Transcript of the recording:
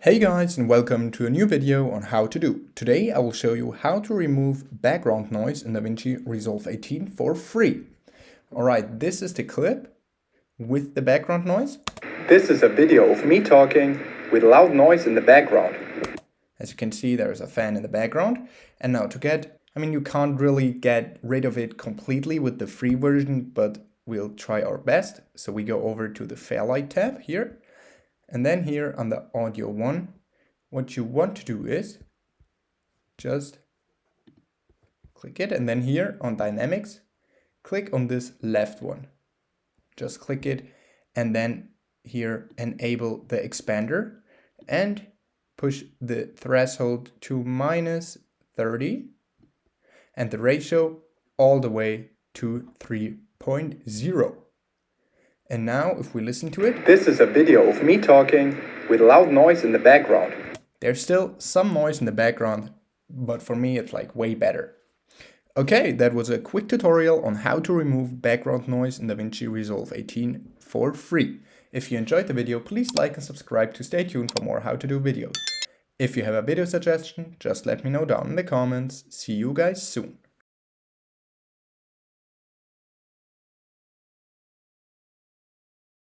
Hey guys, and welcome to a new video on how to do. Today I will show you how to remove background noise in DaVinci Resolve 18 for free. Alright, this is the clip with the background noise. This is a video of me talking with loud noise in the background. As you can see, there is a fan in the background. And now you can't really get rid of it completely with the free version, but we'll try our best. So we go over to the Fairlight tab here. And then here on the audio one, what you want to do is just click it. And then here on dynamics, click on this left one. Just click it. And then here enable the expander and push the threshold to -30 and the ratio all the way to 3.0. And now if we listen to it, this is a video of me talking with loud noise in the background. There's still some noise in the background, but for me it's like way better. Okay, that was a quick tutorial on how to remove background noise in DaVinci Resolve 18 for free. If you enjoyed the video, please like and subscribe to stay tuned for more how to do videos. If you have a video suggestion, just let me know down in the comments. See you guys soon.